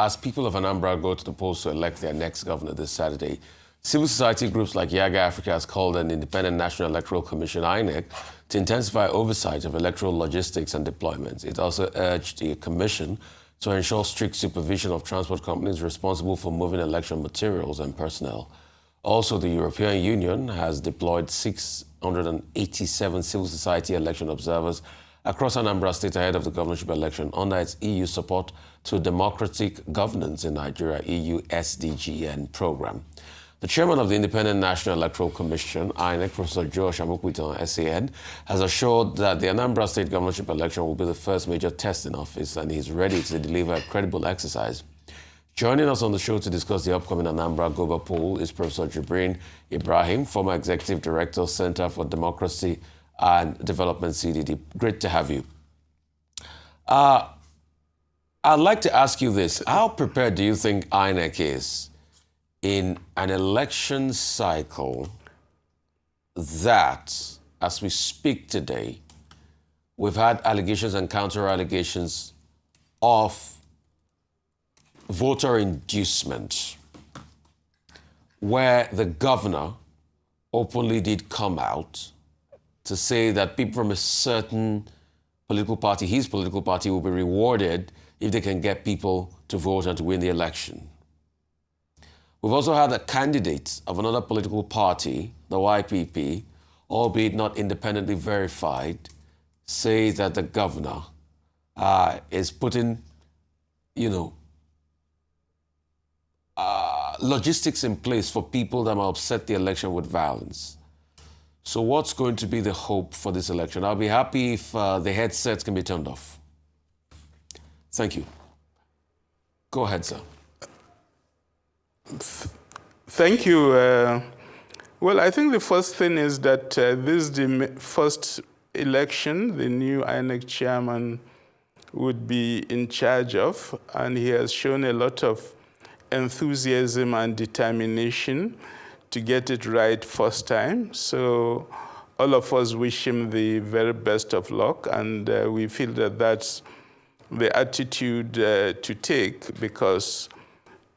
as people of Anambra go to the polls to elect their next governor this Saturday, civil society groups like Yaga Africa has called an independent National Electoral Commission, INEC, to intensify oversight of electoral logistics and deployment. It also urged the commission to ensure strict supervision of transport companies responsible for moving election materials and personnel. Also, the European Union has deployed 687 civil society election observers across Anambra State ahead of the governorship election under its EU support to democratic governance in Nigeria, EU SDGN program. The chairman of the Independent National Electoral Commission, INEC, Professor Josh Amokwito, SAN, has assured that the Anambra State governorship election will be the first major test in office and he's ready to deliver a credible exercise. Joining us on the show to discuss the upcoming Anambra Global poll is Professor Jibrin Ibrahim, former Executive Director, Center for Democracy and Development, CDD. Great to have you. I'd like to ask you this. How prepared do you think INEC is in an election cycle that, as we speak today, we've had allegations and counter-allegations of voter inducement, where the governor openly did come out to say that people from a certain political party, his political party, will be rewarded if they can get people to vote and to win the election. We've also had a candidate of another political party, the YPP, albeit not independently verified, say that the governor is putting, logistics in place for people that might upset the election with violence. So what's going to be the hope for this election? I'll be happy if the headsets can be turned off. Thank you. Go ahead, sir. Thank you. Well, I think the first thing is that this is the first election the new INEC chairman would be in charge of, and he has shown a lot of enthusiasm and determination to get it right first time. So all of us wish him the very best of luck, and we feel that that's the attitude to take, because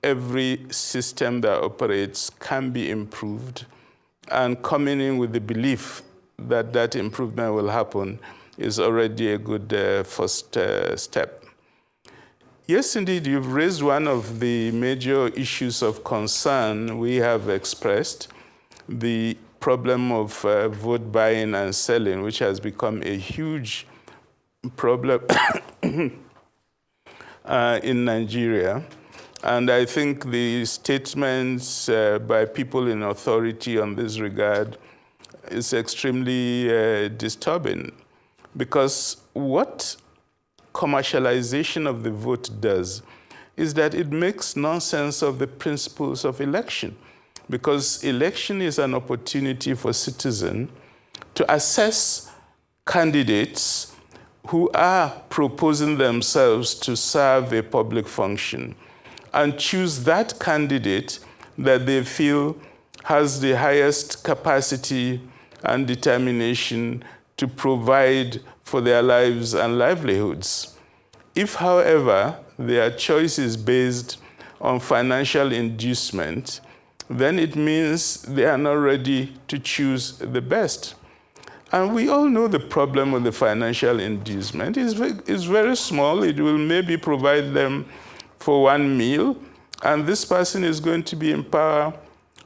every system that operates can be improved, and coming in with the belief that that improvement will happen is already a good first step. Yes, indeed, you've raised one of the major issues of concern we have expressed, the problem of vote buying and selling, which has become a huge problem in Nigeria. And I think the statements by people in authority on this regard is extremely disturbing, because what commercialization of the vote does is that it makes nonsense of the principles of election, because election is an opportunity for citizens to assess candidates who are proposing themselves to serve a public function and choose that candidate that they feel has the highest capacity and determination to provide for their lives and livelihoods. If, however, their choice is based on financial inducement, then it means they are not ready to choose the best. And we all know the problem with the financial inducement is very small. It will maybe provide them for one meal, and this person is going to be in power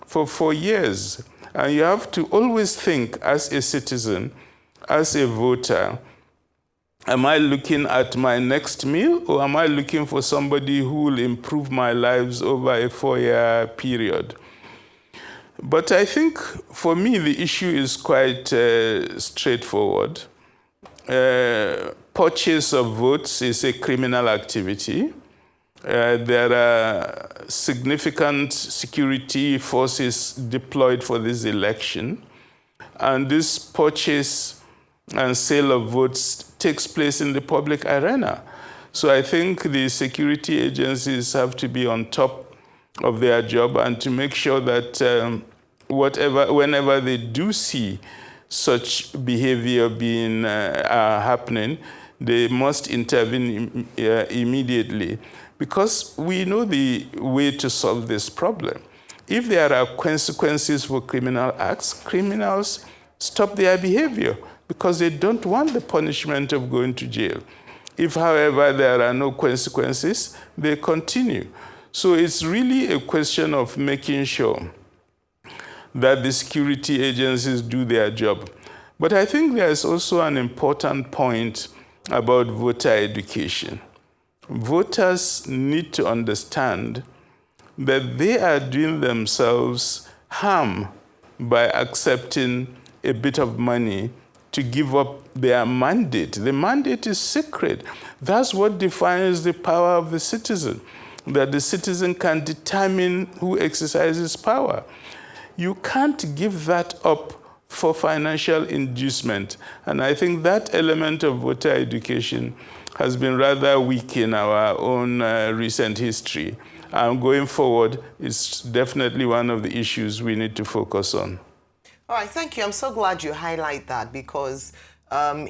for 4 years. And you have to always think, as a citizen, as a voter, am I looking at my next meal, or am I looking for somebody who will improve my lives over a 4-year period? But I think, for me, the issue is quite straightforward. Purchase of votes is a criminal activity. There are significant security forces deployed for this election, and this purchase and sale of votes takes place in the public arena. So I think the security agencies have to be on top of their job and to make sure that whenever they do see such behavior happening, they must intervene immediately. because we know the way to solve this problem. If there are consequences for criminal acts, criminals stop their behavior because they don't want the punishment of going to jail. If, however, there are no consequences, they continue. So it's really a question of making sure that the security agencies do their job. But I think there's also an important point about voter education. Voters need to understand that they are doing themselves harm by accepting a bit of money to give up their mandate. The mandate is sacred. That's what defines the power of the citizen, that the citizen can determine who exercises power. You can't give that up for financial inducement. And I think that element of voter education has been rather weak in our own recent history. And going forward, it's definitely one of the issues we need to focus on. All right, thank you. I'm so glad you highlight that, because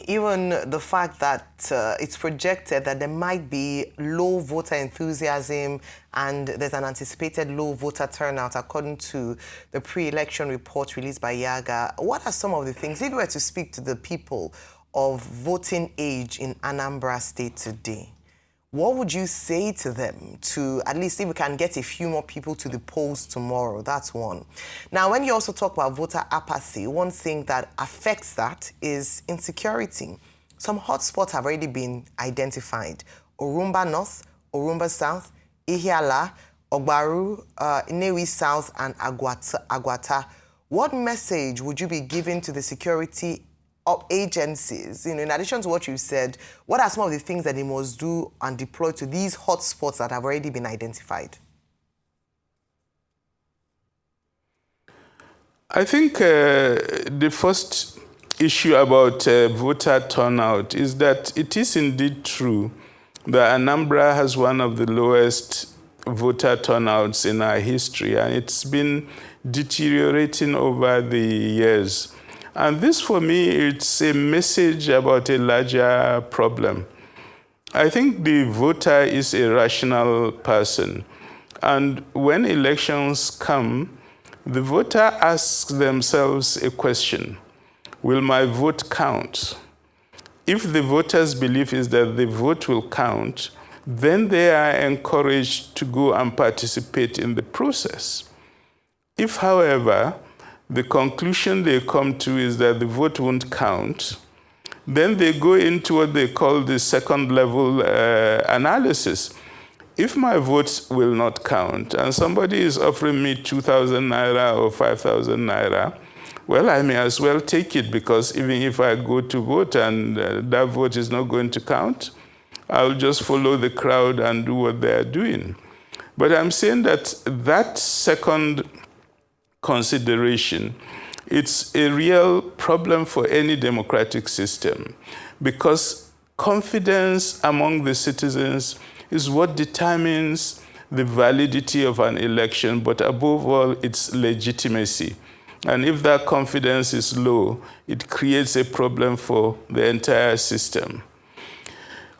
even the fact that it's projected that there might be low voter enthusiasm and there's an anticipated low voter turnout according to the pre-election report released by Yaga. What are some of the things, if you were to speak to the people of voting age in Anambra State today, what would you say to them to at least see if we can get a few more people to the polls tomorrow? That's one. Now, when you also talk about voter apathy, one thing that affects that is insecurity. Some hotspots have already been identified. Orumba North, Orumba South, Ihiala, Ogbaru, Inewi South, and Agwata. What message would you be giving to the security agencies, in addition to what you said? What are some of the things that they must do and deploy to these hotspots that have already been identified? I think the first issue about voter turnout is that it is indeed true that Anambra has one of the lowest voter turnouts in our history, and it's been deteriorating over the years. And this, for me, it's a message about a larger problem. I think the voter is a rational person. And when elections come, the voter asks themselves a question: will my vote count? If the voter's belief is that the vote will count, then they are encouraged to go and participate in the process. If, however, the conclusion they come to is that the vote won't count, then they go into what they call the second level analysis. If my vote will not count and somebody is offering me 2,000 naira or 5,000 naira, well, I may as well take it, because even if I go to vote and that vote is not going to count, I'll just follow the crowd and do what they're doing. But I'm saying that that second consideration, it's a real problem for any democratic system, because confidence among the citizens is what determines the validity of an election, but above all, its legitimacy. And if that confidence is low, it creates a problem for the entire system.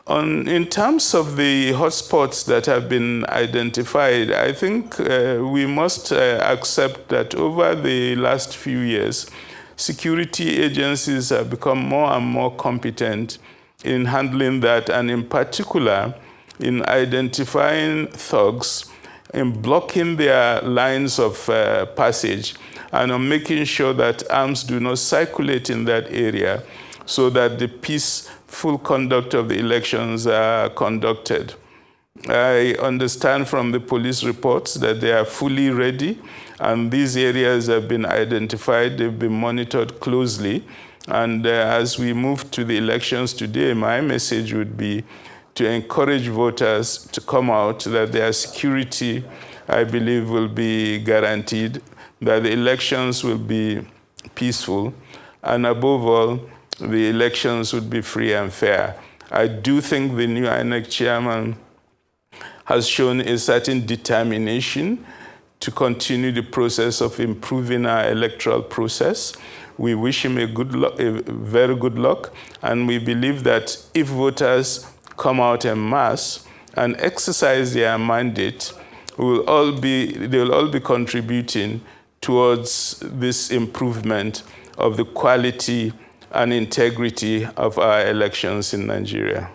In terms of the hotspots that have been identified, I think we must accept that over the last few years, security agencies have become more and more competent in handling that, and in particular, in identifying thugs, in blocking their lines of passage, and on making sure that arms do not circulate in that area, so that the peaceful conduct of the elections are conducted. I understand from the police reports that they are fully ready, and these areas have been identified, they've been monitored closely. And as we move to the elections today, my message would be to encourage voters to come out, that their security, I believe, will be guaranteed, that the elections will be peaceful, and above all, the elections would be free and fair. I do think the new INEC chairman has shown a certain determination to continue the process of improving our electoral process. We wish him a very good luck, and we believe that if voters come out en masse, and exercise their mandate, they will all be contributing towards this improvement of the quality and integrity of our elections in Nigeria.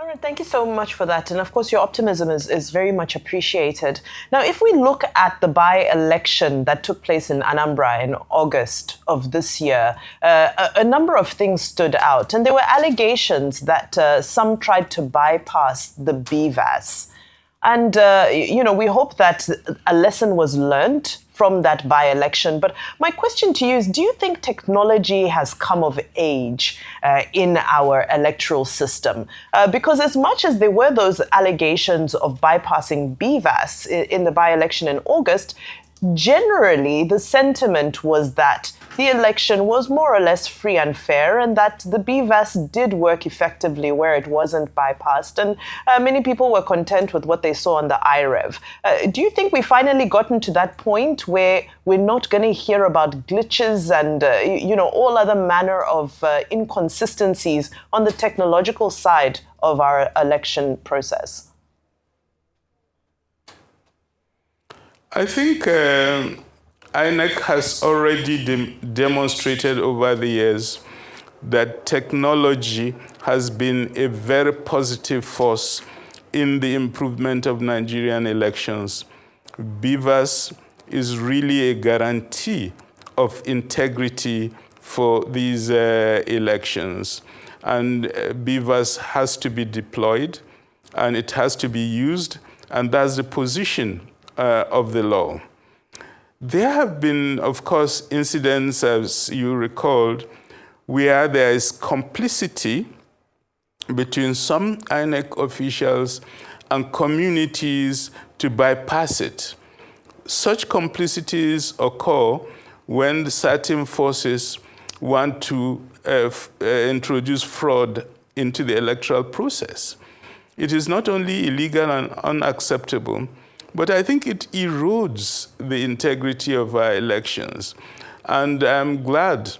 All right, thank you so much for that. And of course, your optimism is very much appreciated. Now, if we look at the by-election that took place in Anambra in August of this year, a number of things stood out. And there were allegations that some tried to bypass the BVAS. And, we hope that a lesson was learned from that by-election. But my question to you is, do you think technology has come of age in our electoral system? Because as much as there were those allegations of bypassing BVAS in the by-election in August, generally the sentiment was that the election was more or less free and fair, and that the BVAS did work effectively where it wasn't bypassed. And many people were content with what they saw on the IREV. Do you think we finally gotten to that point where we're not going to hear about glitches and, all other manner of inconsistencies on the technological side of our election process? I think INEC has already demonstrated over the years that technology has been a very positive force in the improvement of Nigerian elections. BVAS is really a guarantee of integrity for these elections. And BVAS has to be deployed, and it has to be used, and that's the position of the law. There have been, of course, incidents, as you recalled, where there is complicity between some INEC officials and communities to bypass it. Such complicities occur when certain forces want to introduce fraud into the electoral process. It is not only illegal and unacceptable, but I think it erodes the integrity of our elections. And I'm glad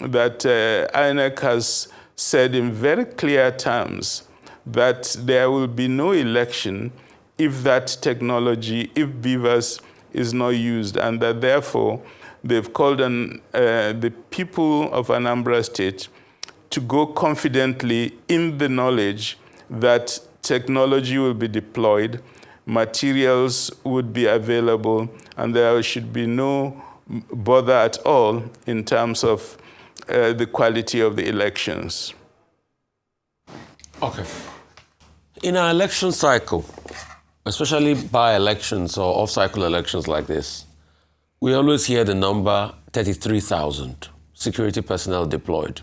that INEC has said in very clear terms that there will be no election if that technology, if BVAS is not used, and that therefore they've called on the people of Anambra State to go confidently in the knowledge that technology will be deployed, materials would be available, and there should be no bother at all in terms of the quality of the elections. Okay. In our election cycle, especially by-elections or off-cycle elections like this, we always hear the number 33,000 security personnel deployed.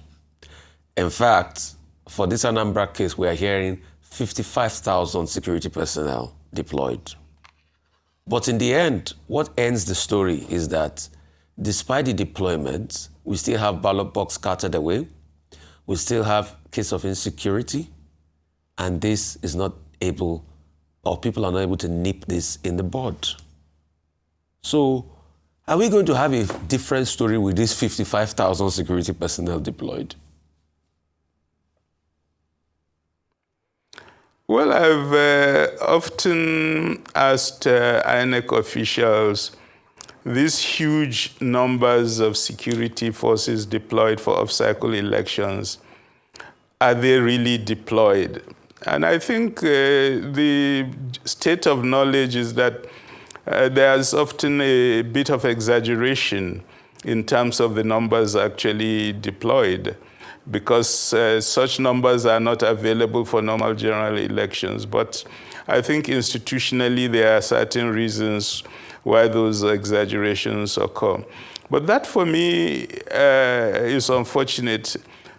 In fact, for this Anambra case, we are hearing 55,000 security personnel deployed. But in the end, what ends the story is that despite the deployment, we still have ballot box scattered away, we still have case of insecurity, and this is not able, or people are not able to nip this in the bud. So, are we going to have a different story with these 55,000 security personnel deployed? Well, I've often asked INEC officials, these huge numbers of security forces deployed for off-cycle elections, are they really deployed? And I think the state of knowledge is that there's often a bit of exaggeration in terms of the numbers actually deployed, because such numbers are not available for normal general elections. But I think institutionally there are certain reasons why those exaggerations occur. But that for me is unfortunate.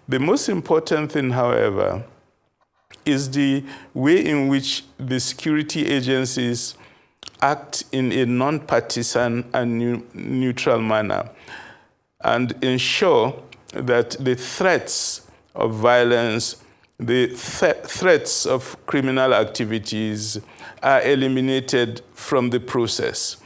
The most important thing, however, is the way in which the security agencies act in a non-partisan and neutral manner and ensure that the threats of violence, the threats of criminal activities are eliminated from the process.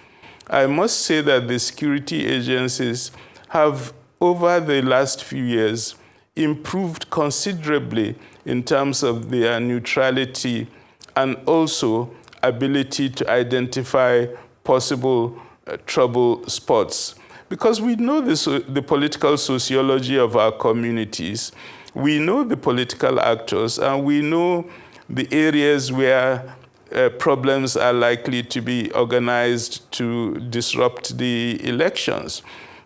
I must say that the security agencies have, over the last few years, improved considerably in terms of their neutrality and also ability to identify possible trouble spots. Because we know the political sociology of our communities, we know the political actors, and we know the areas where problems are likely to be organized to disrupt the elections.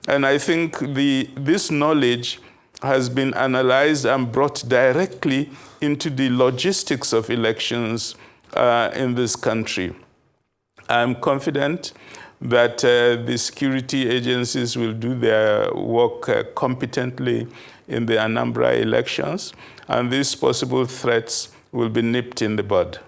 And I think this knowledge has been analyzed and brought directly into the logistics of elections in this country. I'm confident that the security agencies will do their work competently in the Anambra elections, and these possible threats will be nipped in the bud.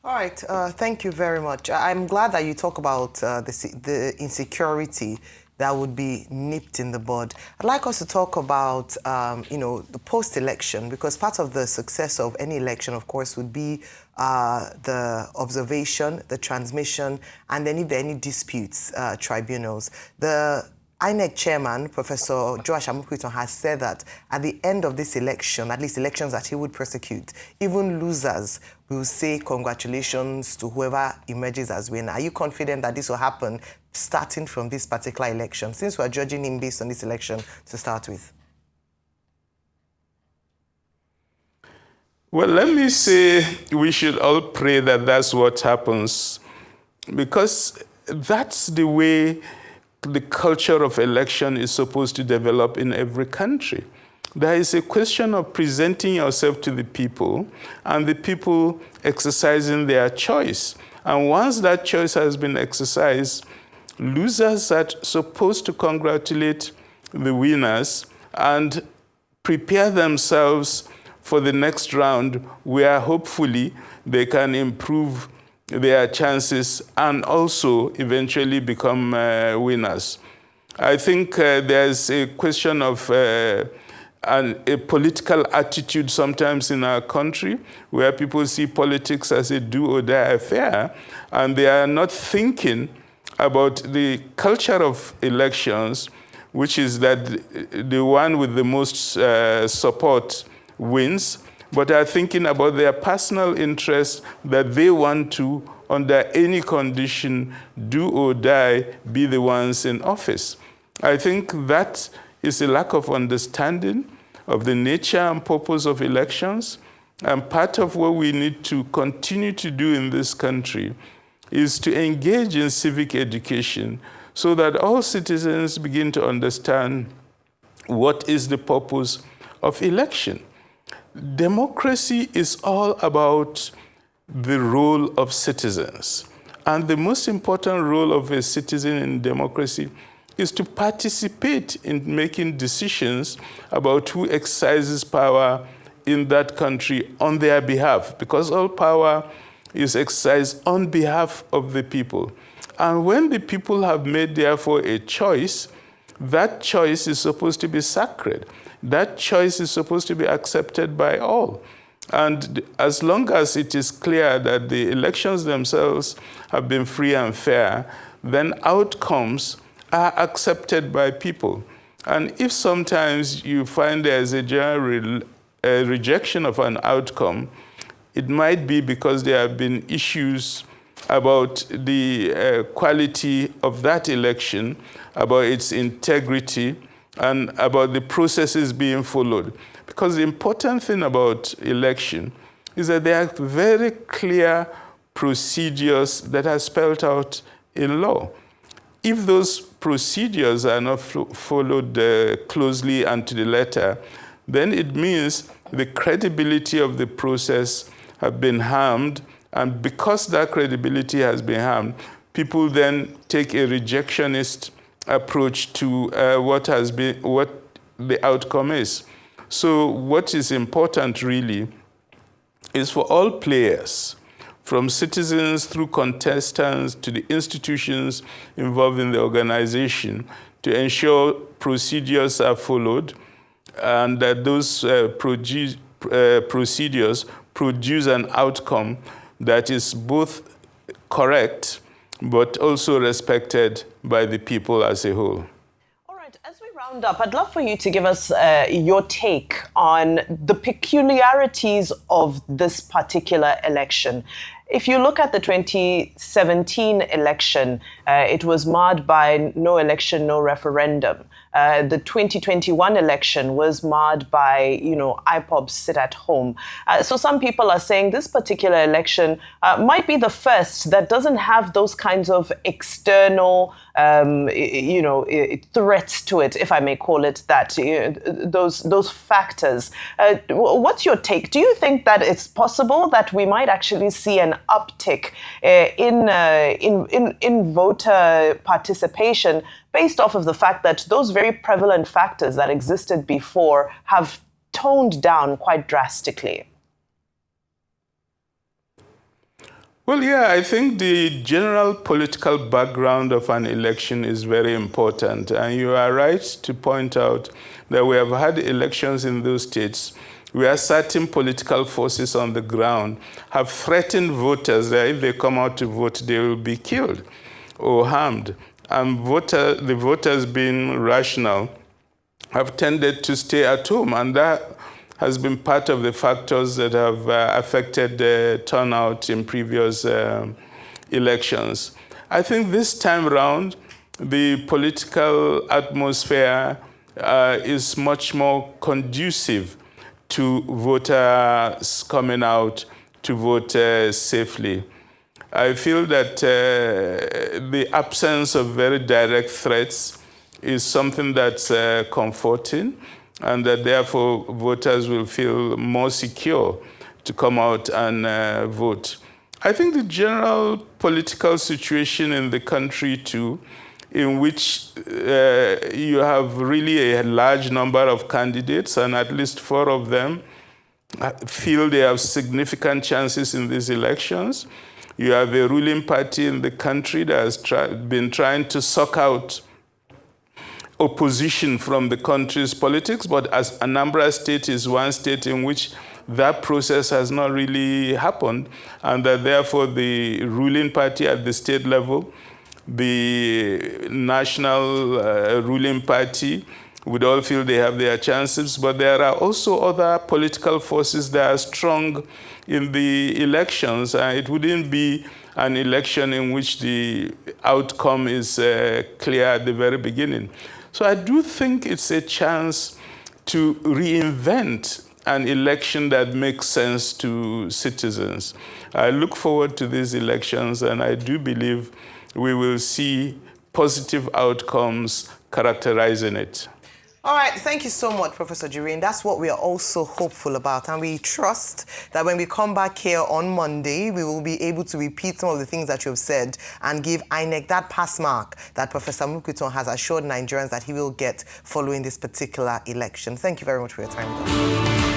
All right, thank you very much. I'm glad that you talk about the insecurity that would be nipped in the bud. I'd like us to talk about, the post-election, because part of the success of any election, of course, would be the observation, the transmission, and then if there are any disputes, tribunals. The INEC chairman, Professor Joash Amukwito, has said that at the end of this election, at least elections that he would prosecute, even losers will say congratulations to whoever emerges as winner. Are you confident that this will happen starting from this particular election, since we're judging him based on this election to start with? Well, let me say we should all pray that that's what happens, because that's the way the culture of election is supposed to develop in every country. There is a question of presenting yourself to the people and the people exercising their choice. And once that choice has been exercised, losers are supposed to congratulate the winners and prepare themselves for the next round, where hopefully they can improve their chances and also eventually become winners. I think there's a question of a political attitude sometimes in our country, where people see politics as a do-or-die affair, and they are not thinking about the culture of elections, which is that the one with the most support wins, but are thinking about their personal interest, that they want to, under any condition, do or die, be the ones in office. I think that is a lack of understanding of the nature and purpose of elections, and part of what we need to continue to do in this country is to engage in civic education so that all citizens begin to understand what is the purpose of election. Democracy is all about the role of citizens. And the most important role of a citizen in democracy is to participate in making decisions about who exercises power in that country on their behalf, because all power is exercised on behalf of the people. And when the people have made, therefore, a choice, that choice is supposed to be sacred. That choice is supposed to be accepted by all. And as long as it is clear that the elections themselves have been free and fair, then outcomes are accepted by people. And if sometimes you find there's a general rejection of an outcome, it might be because there have been issues about the quality of that election, about its integrity, and about the processes being followed. Because the important thing about election is that there are very clear procedures that are spelled out in law. If those procedures are not followed closely and to the letter, then it means the credibility of the process have been harmed, and because that credibility has been harmed, people then take a rejectionist approach to what the outcome is. So what is important really is for all players, from citizens through contestants to the institutions involved in the organization, to ensure procedures are followed and that those procedures produce an outcome that is both correct but also respected by the people as a whole. All right, as we round round up, I'd love for you to give us your take on the peculiarities of this particular election. If you look at the 2017 election, it was marred by no election, no referendum. The 2021 election was marred by, IPOB sit at home. So some people are saying this particular election might be the first that doesn't have those kinds of external, threats to it, if I may call it that, those factors. What's your take? Do you think that it's possible that we might actually see an uptick in voter participation based off of the fact that those very prevalent factors that existed before have toned down quite drastically? Well, yeah, I think the general political background of an election is very important. And you are right to point out that we have had elections in those states where certain political forces on the ground have threatened voters that if they come out to vote, they will be killed or harmed. And the voters, being rational, have tended to stay at home. And that has been part of the factors that have affected the turnout in previous elections. I think this time around, the political atmosphere is much more conducive to voters coming out to vote safely. I feel that the absence of very direct threats is something that's comforting, and that therefore voters will feel more secure to come out and vote. I think the general political situation in the country too, in which you have really a large number of candidates, and at least 4 of them feel they have significant chances in these elections. You have a ruling party in the country that has been trying to suck out opposition from the country's politics, but as Anambra State is one state in which that process has not really happened, and that therefore the ruling party at the state level, the national ruling party, would all feel they have their chances, but there are also other political forces that are strong in the elections. It wouldn't be an election in which the outcome is clear at the very beginning. So I do think it's a chance to reinvent an election that makes sense to citizens. I look forward to these elections, and I do believe we will see positive outcomes characterizing it. All right, thank you so much, Professor Jibrin. That's what we are also hopeful about. And we trust that when we come back here on Monday, we will be able to repeat some of the things that you have said and give INEC that pass mark that Professor Mukuton has assured Nigerians that he will get following this particular election. Thank you very much for your time with us.